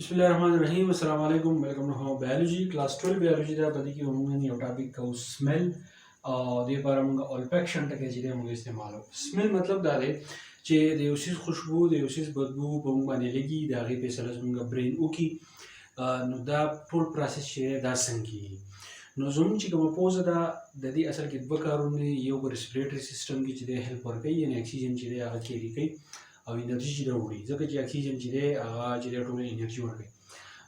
بسم الله الرحمن الرحیم. السلام علیکم. ویلکم ټو بایولوژي کلاس 12 بایولوژي دا په دې کې موږ یو ټاپک کوو سمیل او د لپاره موږ olfaction ټکی چې موږ استعمالو. سمیل مطلب دا دی چې د یو شي خوشبو د یو شي بدبو په موږ باندې لګي دا غي په سره موږ برین وکي نو دا ټول پروسس چې دا څنګه نو زموږ چې کومه پوزه ده د دې اصل کې دوه کارونه یو ریسپیریټری سیستم کې چې د هیلپ ورکوي یعنی اکسیجن چې هغه کیری کوي او انرژي چې راوړي ځکه چې اکسیجن چې دی هغه چې ټول انرژي ورکوي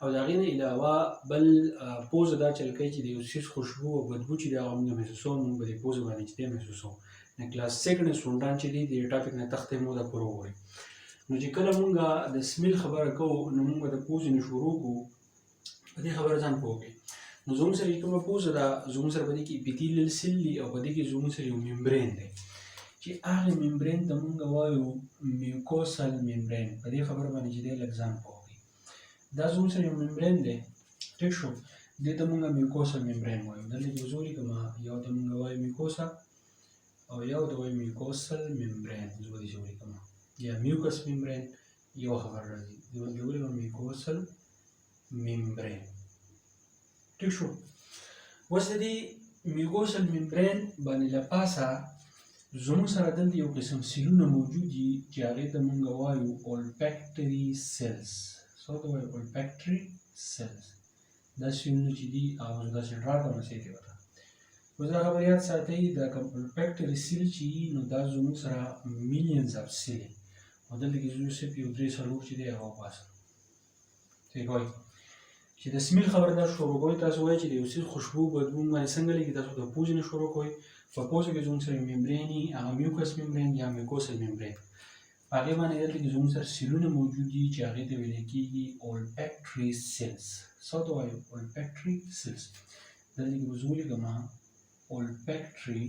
او دا غي نه علاوه بل پوزه دا چل کوي چې د یو شي خوشبو او بدبو چې دا موږ محسوسو موږ په پوزه باندې چې محسوسو نه کلاس سیکنډ سټوډنټ چې دی د ټاپک نه تختې مو دا پرو وي نو چې کله موږ د سمیل خبره کوو نو موږ د پوزې نه شروع کوو په دې خبره ځان پوهیږي نو زموږ سره کومه پوزه ده زموږ سره باندې کې اپیتیلیل سیل دی او باندې کې زموږ سره یو ممبرین دی چې هغه ممبرین ته موږ وایو میوکوسل ممبرین په دې خبره باندې چې دی لږ ځان پوهیږي دا زموږ سره یو ممبرین دی ټیک شو دې ته موږ میوکوسل ممبرین وایو دلته کې وزولي کومه یو ته موږ وایو میوکوسا او یو ته وایو میوکوسل ممبرین وزولي کومه یا میوکس ممبرین یو خبر راځي دې وایو میوکوسل ممبرین ټیک شو اوس د دې میوکوسل ممبرین باندې لپاسه زموږ سره دلته یو قسم سیلونه موجود دي چې هغې ته موږ وایو olfactory cells څه ته وایو olfactory cells دا سیلونه چې دي هغه داسې ډرا کومه سیتې ورته اوس دا خبر یاد ساتئ دا کوم olfactory cell چې نو دا زموږ سره millions of cell او دلته کې زموږ صرف یو درې څلور چې دی هغه وباسم صحیح وایي چې د سمیل خبردار شروع کوي تاسو وایي چې د یو څه خوشبو بدبو باندې څنګه لګي تاسو د پوزې نه شروع کوئ په پوزه کې زموږ سره ممبریني هغه میوکس ممبرین یا میوکوسل ممبرین په هغې باندې دلته کې زموږ سره سیلونه موجود دي چې هغې ته ویل کېږي olfactory cells څه ته وایو olfactory cells دلته کې به زه ولیکمه olfactory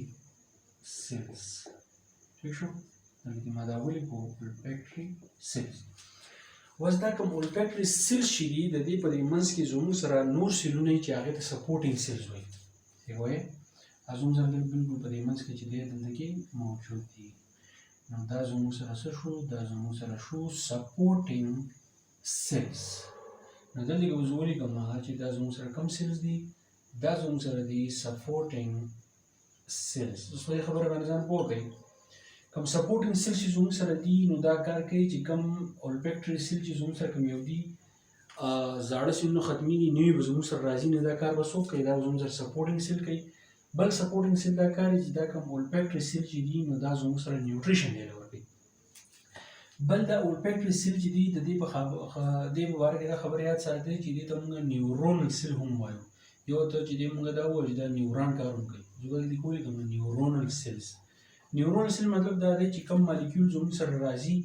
cells ټیک شو دلته کې ما دا ولیکو olfactory cells اوس دا کوم olfactory cells چې دي د دې په دې منځ کې زموږ سره نور سیلونه چې هغې ته سپورټینګ سیلز وایي صحیح وایي زموږ سره بالکل په دې منځ کې چې دی دلته کې موجود دي نو دا زموږ سره څه شو دا زموږ سره شو سپورټینګ سیلز نو دلته کې زه ولیکم چې دا زموږ سره کوم سیلز دي دا زموږ سره دي سپورټینګ سیلز اوس په دې خبره باندې ځان پوه کړئ کوم سپورټینګ سیلز چې زموږ سره دي نو دا کار کوي چې کوم olfactory سیل چې زموږ سره کوم یو دي زاړه سیلونه ختمیږي نوي به زموږ سره راځي نو دا کار به څوک کوي دا زموږ سره سپورټینګ سیل کوي بل سپورټینګ سیل دا کار چې دا کوم olfactory سیل چې دي نو دا زموږ سره نیوټریشن دی ورکوي بل دا olfactory سیل چې دي د دې په باره کې دا خبره یاد ساتئ چې دې ته موږ نیورونل سیل هم وایو یو ته چې دې موږ دا وایو چې دا نیوران کار هم کوي زه به دلته کولی کوم نیورونل سیلز نیورونل سیل مطلب دا دی چې کوم مالیکول زموږ سره راځي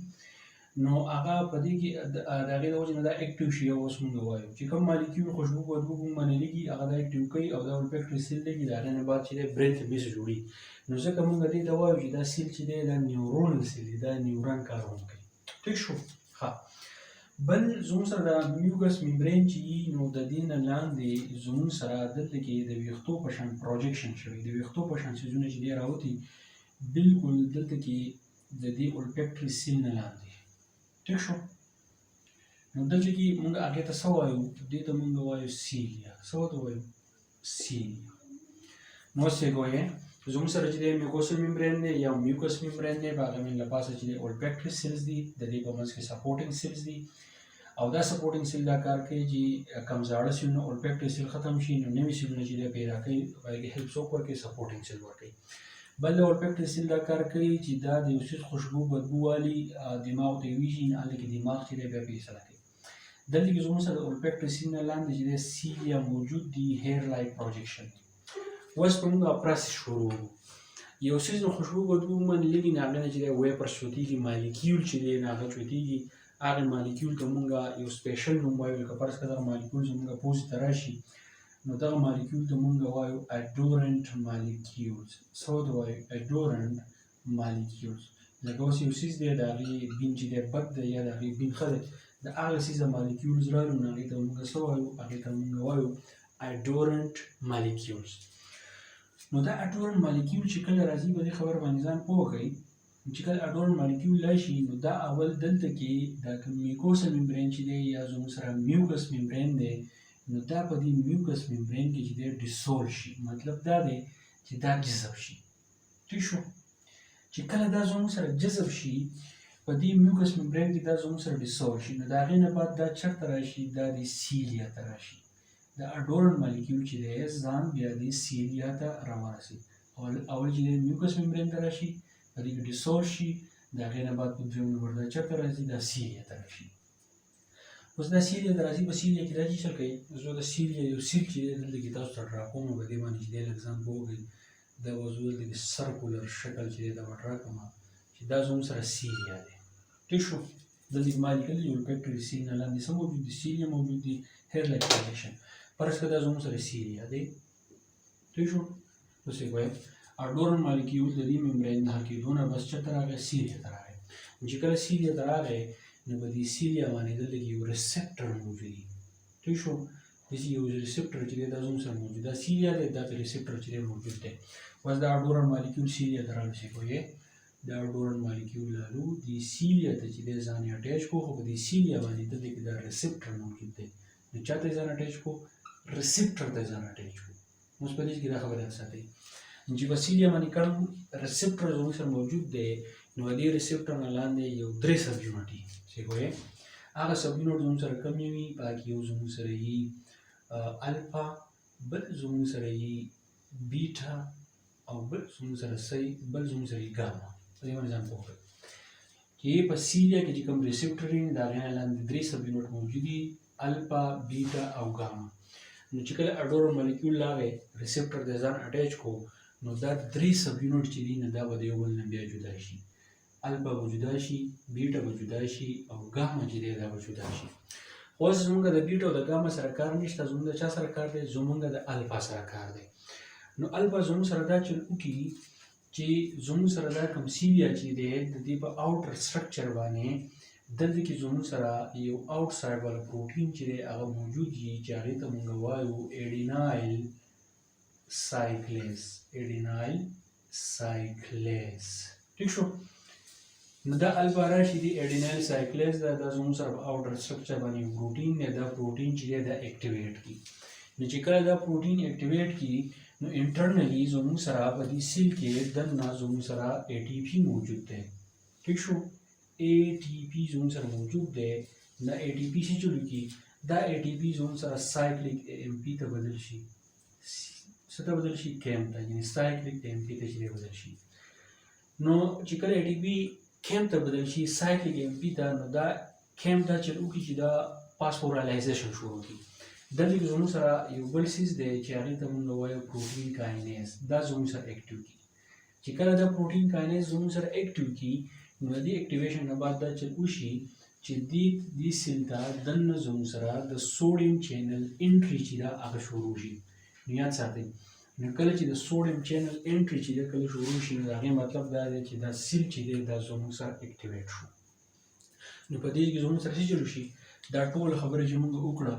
نو هغه په دې کې د هغې د وجې نه دا اکټیو شي اوس موږ وایو چې کوم مالیکول خوشبو بدبو موږ باندې لګي هغه دا اکټیو کوي او دا olfactory سیل لګي د هغې نه بعد چې دی برین ته میسج وړي نو ځکه موږ دې ته وایو چې دا سیل چې دی دا نیورونل سیل دی دا نیوران کار هم کوي ټیک شو ښه بل زموږ سره دا میوکس ممبرین چې وي نو د دې نه لاندې زموږ سره دلته کې د ویښتو په شان پروجیکشن شوی د ویښتو په شان څیزونه چې دی راوتي بالکل دلته کې د دې olfactory سیل نه لاندې ټیک شو نو دلته کې موږ هغې ته څه وایو دې ته موږ وایو سیلیا څه ورته وایو سیلیا نو اوس یې وایې زموږ سره چې دی میوکوسل ممبرین دی یا میوکس ممبرین دی په هغې باندې لپاسه چې دی olfactory سیلز دي د دې په منځ کې سپورټینګ سیلز دي او دا سپورټینګ سیل دا کار کوي چې کوم زاړه سیلونه olfactory سیل ختم شي نو نوي سیلونه چې دی پیدا کوي په هغې کې هیلپ څوک ورکوي سپورټینګ سیل ورکوي بل د olfactory سیل دا کار کوي چې دا د یو څه خوشبو بدبو والي دماغ ته ویږي هلته کې دماغ چې دی بیا فیصله کوي دلته کې زموږ سره د olfactory سیل نه لاندې چې دی سیلیا موجود دي هیر لایک پروجیکشن اوس په موږ پروسس شروع یو څیز د خوشبو بدبو باندې لګي نو هغې نه چې دی ویپر چوتېږي مالیکیول چې دی نو هغه چوتېږي هغې مالیکیول ته موږ یو سپیشل نوم وایو لکه فرض کړه دغه مالیکول زموږ پوزې ته راشي نو دغه مالیکول ته موږ وایو اډورنټ مالیکیولز څه ورته وایو اډورنټ مالیکیولز لکه اوس یو څیز دی د هغې بین چې دی بد دی یا د هغې بین ښه دی د هغه څیزه مالیکیولز رالو نو هغې ته موږ څه وایو هغې ته موږ وایو اډورنټ مالیکیولز نو دا اډورنټ مالیکیول چې کله راځي په دې خبره باندې ځان پوه کړئ چې کله اډورال مالیکول راشي نو دا اول دلته کې دا کوم میکوسا ممبرین چې دی یا زموږ سره میوکس ممبرین دی نو دا په دې میوکس ممبرین کې چې دی ډیسول شي، مطلب دا دی چې دا جذب شي. ٹھیک شو؟ چې کله دا زموږ سره جذب شي په دې میوکس ممبرین کې دا زموږ سره ډیسول شي نو د هغې نه بعد دا چېرته راشي؟ دا د سیلیا ته راشي. د اډورال مالیکول چې دی ځان بیا د سیلیا ته راورسي. اول چې دی میوکس ممبرین ته راشي په دې کې ډیسول شي، د هغې نه بعد په دویم نمبر دا چېرته راځي؟ دا سیلیا ته راشي. اوس دا سیلیا ته راځي، په سیلیا کې دا چې څه کوي؟ زه د سیلیا یو سیل چې دی دلته کې تاسو ته ډرا کوم په دې باندې چې دی لږ ځان پوهوئ. دا به زه دلته کې سرکولر شکل چې دی دا به ډرا کوم چې دا زموږ سره سیلیا دی. ٹھیک شو؟ دلته کې ما لیکلي olfactory seal نه لاندې څه موجود دي؟ سیلیا موجود دي، hair like condition. فرض کړه دا زموږ سره سیلیا دی. ٹھیک شو؟ اوس یې وایم اډورال مالیکول د دې ممبرین نه کېدو نه بس چېرته راغی؟ سیلیا ته راغی. چې کله سیلیا ته راغی نو په دې سیلیا باندې دلته کې یو ریسپټر موجود دی. ٹھیک شو؟ داسې یو ریسپټر چې دی دا زموږ سره موجود دا سیلیا دی، دا ریسپټر چې دی موجود دی. بس دا اډورال مالیکول سیلیا ته راغلی کوی دا اډورال مالیکول لالو د سیلیا ته چې دی ځان یې اټیچ کو، خو په دې سیلیا باندې دلته کې دا ریسپټر موجود دی. نو چا ته ځان اټیچ کو؟ ریسپټر ته ځان اټیچ کو. اوس په دې کې دا خبره ساتئ چې په سیلیا باندې کوم ریسپټر زموږ سره موجود دی نو دې ریسپټر نه لاندې یو 3 سب یونټ دي. څه کوی؟ هغه سب یونټ زموږ سره کم وي، پاکي یو زموږ سره یي الفا، بل زموږ سره یي بیټا، او بل زموږ سره بل زموږ سره یي ګاما. په دې باندې ځان پوه کړئ چې په سیلیا کې چې کوم ریسپټر دي د هغې نه لاندې 3 سب یونټ موجود دي، الفا، بیټا او ګاما. نو چې کله اډورال مالیکول راغی ریسپټر ته ځان اټیچ کو نو دا 3 سب یونټ چې دي نو دا به د یو بل نه بیا جدا شي. الفا به جدا شي، بیټا به جدا شي او ګاما چې دی دا به جدا شي. اوس زمونږ د بیټا او د ګاما سره کار نشته، زمونږ د چا سره کار دی؟ زمونږ د الفا سره کار دی. نو الفا زموږ سره دا چل وکړي چې زموږ سره دا کوم سیلیا چې دی د دې په آوټر سټرکچر باندې دلته کې زموږ سره یو آوټ سایډ والا پروټین چې دی هغه موجود وي چې هغې ته مونږ وایو ایډینایل سایکلیز. ایډینایل سایکلیز. ٹھیک شو؟ نو دا الفا راشي دی ایډینایل سایکلیز دا زموږ سره په آوټر سټرکچر باندې یو پروټین دی. دا پروټین چې دی دا اکټیویټ کړي. نو چې کله دا پروټین اکټیویټ کړي نو انټرنلی زموږ سره په دې سیل کې دننه زموږ سره ATP موجود دی. ٹھیک شو؟ ATP زموږ سره موجود دی. دا ATP څه چلو کی؟ دا ATP زموږ سره سایکلیک AMP ته بدل شي. څه ته بدل شي؟ کیمپ ته، یعنی سایکلیک AMP ته چې بدل شي. نو چې کله ATP کیمپ ته بدل شي سایکلیک AMP ته نو دا کیمپ دا چې وکړي چې دا فاسفورایلیزیشن شروع کړي. دلته کې زموږ سره یو بل څیز دی چې هغې ته مونږ وایو پروټین کاینیز. دا زموږ سره اکټیو کړي. چې کله دا پروټین کاینیز زموږ سره اکټیو کړي نو د دې اکټیویشن نه بعد دا چل وشي چې دې سیل ته دننه زموږ سره د سوډیم چینل انټري چې دا هغه شروع شي. نو یاد ساتئ نو کله چې د سوډیم چینل انټري چې دا کله شروع شي نو د هغې مطلب دا دی چې دا سیل چې دی دا زموږ سره اکټیویټ شو. نو په دې کې زموږ سره څه چل وشي؟ دا ټول خبره چې مونږ وکړه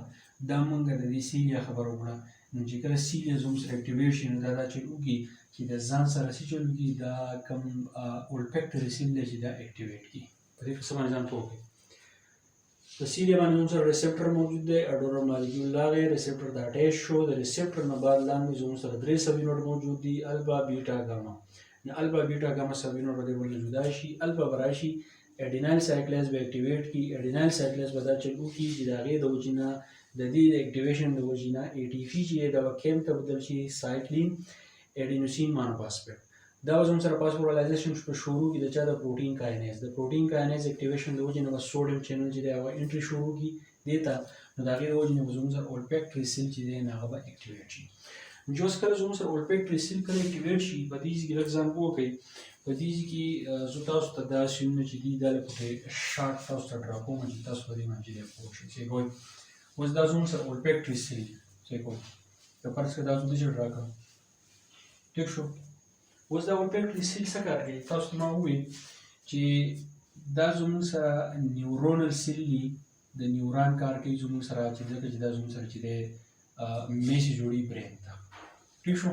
دا مونږ د دې سیلیا خبره وکړه. نو چې کله سیلیا زموږ سره اکټیویټ شي نو دا چل وکړي چې د ځان سره څه چل وکړي دا کوم olfactory seal دی چې دا اکټیویټ کړي. په دې څه باندې ځان پوه کړئ. د سیلیا باندې زموږ سره ریسپټر موجود دی. اډورال مالیکول راغی، ریسپټر ته اټیچ شو. د ریسپټر نه بعد لاندې زموږ سره 3 سب یونټ موجود دي، الفا، بیټا، ګاما. نو الفا، بیټا، ګاما سب یونټ به د بل نه جدا شي. الفا به راشي ایډینایل سایکلیز به اکټیویټ کړي. ایډینایل سایکلیز به دا چل وکړي چې د هغې د وجې نه د دې اکټیویشن د وجې نه ATP چې دی دا به کیمپ ته بدل شي سایکلین ایډینوسین مانوفاسفیټ. دا به زموږ سره فاسفورایلیزیشن په شروع کړي د چا؟ د پروټین کاینیز. د پروټین کاینیز اکټیویشن د وجې نه به سوډیم چینل چې دی هغه انټري شروع کړي دې ته. نو د هغې د وجې نه به زموږ سره olfactory seal چې دی نو هغه به اکټیویټ شي. چې اوس کله زموږ سره olfactory seal کله اکټیویټ شي په دې کې لږ ځان پوه کړئ. په دې کې زه تاسو ته دا سیمونه چې دي دا لکه شارټ تاسو ته ډرا کوم چې تاسو په دې باندې چې دی پوه شئ. څه کوئ؟ اوس دا زموږ سره olfactory seal څه کوئ؟ که فرض کړه دا زه داسې ډرا کړم. ٹھیک شو؟ اوس دا olfactory seal څه کار کوي؟ تاسو ته ما وویل چې دا زموږ سره نیورونل سیل دي. د نیوران کار کوي زموږ سره چې ځکه چې دا زموږ سره چې دی میسج جوړي برین ته. ٹھیک شو؟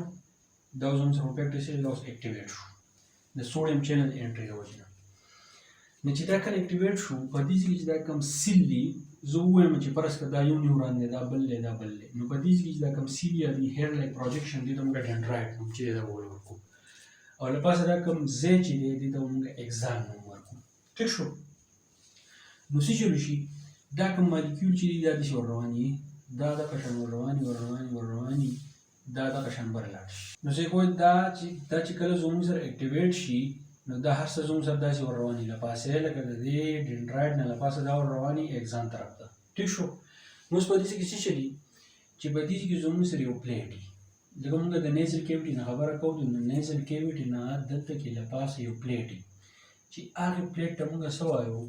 دا زموږ سره olfactory seal دا اوس اکټیویټ شو. د سوډیم چینل انټري د وجې نه. نو چې دا کله اکټیویټ شو په دې کې چې دا کوم سیل دي زه ووایم چې فرض کړه دا یو نیورون دی دا بل دی دا بل دی نو په دې کې چې دا کوم سیلیا دي هیر لایک پروجیکشن دي ته موږ ډینډرایډ نوم چې دا ورکو او له پاسه دا کوم ځای چې دی دې ته موږ اکزان نوم ورکو. ټیک شو. نو څه چلو شي دا کوم مالیکول چې دی دا داسې ور رواني دا د قشن ور رواني دا د قشن بر لاړ شي. نو څه کوی دا چې کله زموږ سره اکټیویټ شي نو دا هر څه زموږ سره داسې ور رواني له پاسه لکه د دې ډینډرایډ نه له پاسه دا ور رواني اکزان طرف ته. ټیک شو. نو اوس په دې کې څه چلي چې په دې کې زموږ سره یو پلیټ وي لکه موږ د نیزل کیویټي نه خبره کوو نو نیزل کیویټي نه دلته کې له پاسه یو پلیټ وي چې هغې پلیټ ته موږ څه وایو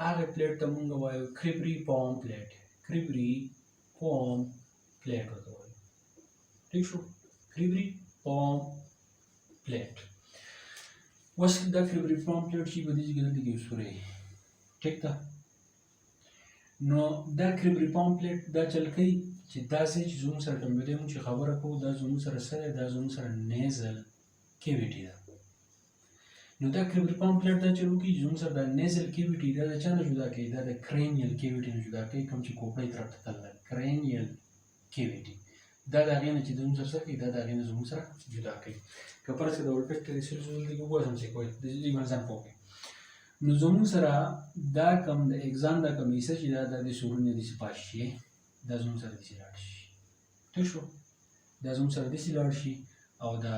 هغې پلیټ ته موږ وایو کریبري پام پلیټ ورته وایو. ټیک شو. کریبري پام پلیټ. اوس دا کریبري پام پلیټ چې په دې کې دلته کې یو سوری ټیک ده. نو دا کریبري پام پلیټ دا چل کوي چې دا ځای چې زموږ سره کوم دی چې خبره کوو دا زموږ سره څه دی دا زموږ سره نیزل کیویټي ده. نو دا کریبري پام پلیټ دا چل وکړي زموږ سره دا نیزل کیویټي دا د چا نه جدا کوي دا د کرینیل کیویټي نه جدا کوي کوم چې کوپړۍ طرف ته تللی کرینیل کیویټي دا د هغې نه چې زموږ سره څه کوي دا د هغې نه زموږ سره جدا کوي. که فرض کړه د اولفیکټري سیلز دلته کې وګورم چې کوی د دې باندې ځان پوه کړئ. نو زموږ سره دا کوم د اکزان دا کوم حصه چې دا د سورونه داسې پاس شي دا زموږ سره داسې لاړ شي. ټیک شو. دا زموږ سره داسې لاړ شي او دا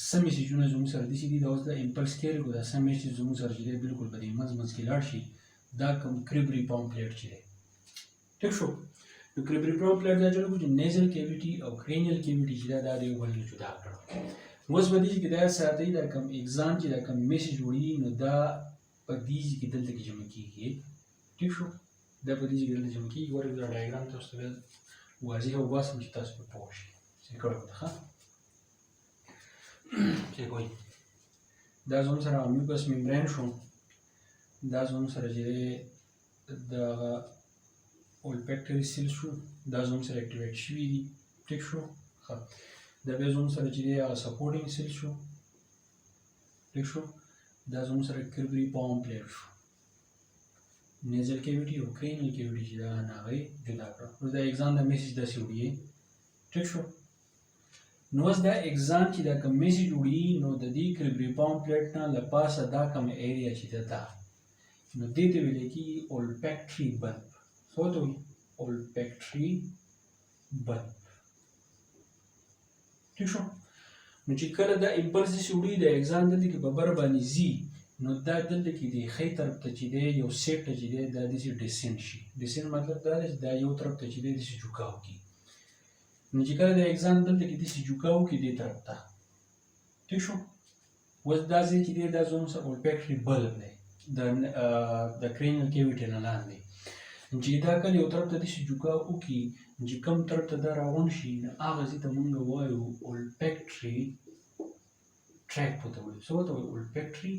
څه میسیجونه زموږ سره داسې دي دا اوس د امپلس کیریګ دا څه میسیج زموږ سره چې دی بالکل په دې منځ کې لاړ شي دا کوم کریبري پام پلیټ چې دی. ټیک شو. نو کریبري پام پلیټ دا چې کوم نیزل کیویټي او کرینیل کیویټي چې دا د یو بل نه جدا کړو. اوس په دې کې دا ساتي دا کوم اکزان چې دا کوم میسیج وړي نو دا په دې کې دلته کې جمع کیږي. ټیک شو. دا په دې کې دلته جمع کیږي. ورته دا ډایګرام تاسو ته واضح او واسم چې تاسو په پوه شئ. څه کړو ښه چې کوی دا زموږ سره میوکس ممبرین شو دا زموږ سره چې د olfactory سیل شو دا زموږ سره اکټیویټ شوي دي. ټیک شو. ښه دا بیا زموږ سره چې دی هغه سپورټینګ سیل شو. ټیک شو. دا زموږ سره کریبري پام پلیټ شو نیزل کیویټي او کرینیل کیویټي چې دا نه هغه جدا کړه. نو دا اکزان دا میسیج داسې وړي. ټیک شو. نو اوس دا اکزان چې دا کوم میسیج وړي نو د دې کریبري پام پلیټ نه له پاسه دا کوم ایریا چې ده نو دې ته ویل کېږي olfactory bulb. څه ورته وایي olfactory bulb. ټیک شو. نو چې کله دا امپلس داسې وړي د اکزان دلته کې په بر باندې ځي نو دا دلته کې د ښی طرف ته چې دی یو سیټ ته چې دی دا داسې ډیسینډ شي. ډیسینډ مطلب دا دی چې دا یو طرف ته چې دی داسې جوکا وکړي. نو چې کله د اکزان دلته کې داسې جوکا وکړي دې طرف ته. ټیک شو. اوس دا ځای چې دی دا زموږ سره olfactory bulb دی د کرینیل کیویټي نه لاندې. چې دا کله یو طرف ته داسې جوکا وکړي چې کوم طرف ته دا راغونډ شي نو هغه ځای ته موږ وایو olfactory tract ورته وایو. څه ورته وایو olfactory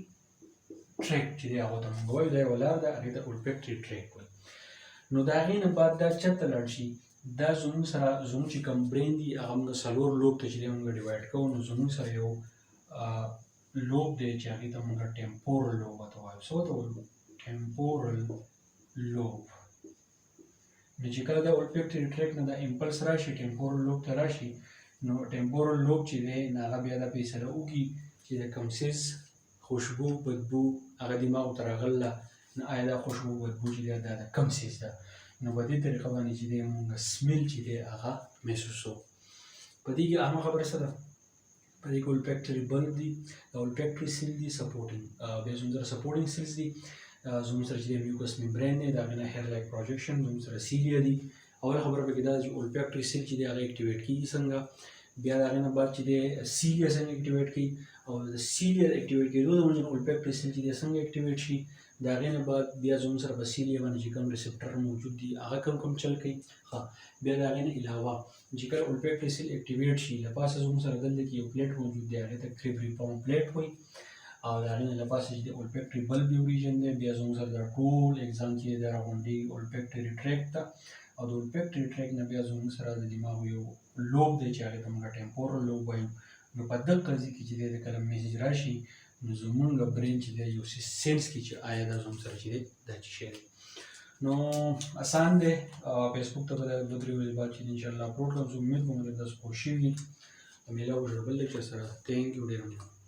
tract چې دی هغه ته موږ وایو دا یوه لار ده هغې ته olfactory tract وایي. نو د هغې نه بعد دا چېرته لاړ شي دا زموږ سره زموږ چې کوم برین دي هغه موږ څلور لوب ته چې دی موږ ډیوایډ کوو نو زموږ سره یو لوب دی چې هغې ته موږ ټیمپورل لوب ورته وایو. څه ورته وایو ټیمپورل لوب. نو چې کله دا olfactory tract نه دا امپلس راشي ټیمپورل لوب ته راشي نو ټیمپورل لوب چې دی نو هغه بیا دا فیصله وکړي چې د کوم څیز خوشبو بدبو هغه دماغو ته راغله نو آیا دا خوشبو بدبو چې دی دا د کوم څیز ده نو په دې طریقه باندې چې دی موږ سمیل چې دی هغه محسوسوو. په دې کې عامه خبره څه ده په دې کې olfactory bulb دي د olfactory سیل دي سپورټینګ بیا زموږ سره سپورټینګ سیلز دي زموږ سره چې دی میوکس ممبرین دی د هغې نه هیر لایک پروجیکشن زموږ سره سیلیا دي. اوله خبره پکې دا چې olfactory سیل چې دی هغه اکټیویټ کېږي څنګه بیا د هغې نه بعد چې دی سیلیا څنګه اکټیویټ کوي او د سیلیا اکټیویټ کېدو د وجې نه olfactory سیل چې دی څنګه اکټیویټ شي د هغې نه بعد بیا زموږ سره په سیلیا باندې چې کوم ریسپټر موجود دي هغه کوم چل کوي. ښه بیا د هغې نه علاوه چې کله olfactory سیل اکټیویټ شي له پاسه زموږ سره دلته کې یو پلیټ موجود دی هغې ته کریبري پام پلیټ وایي او د هغې نه له پاسه چې د olfactory bulb یو ریجن دی بیا زموږ سره دا ټول اکزان چې دی راغونډېږي olfactory tract ته او د olfactory tract نه بیا زموږ سره د دماغ یو لوب دی چې هغې ته موږ ټیمپورل لوب وایو. نو په دغه ځای کې چې دی د کله میسیج راشي نو زمونږ برین چې دی یو سینس کې چې آیا دا زموږ سره چې دی دا چې شی دی نو آسان دی فیسبوک ته به دا 2-3 ورځې بعد چې انشاءالله اپلوډ کړم زه امید کوم چې تاسو خوښ شوي د میله وژړ بل لیکچر سره تھینک یو ډېر مننه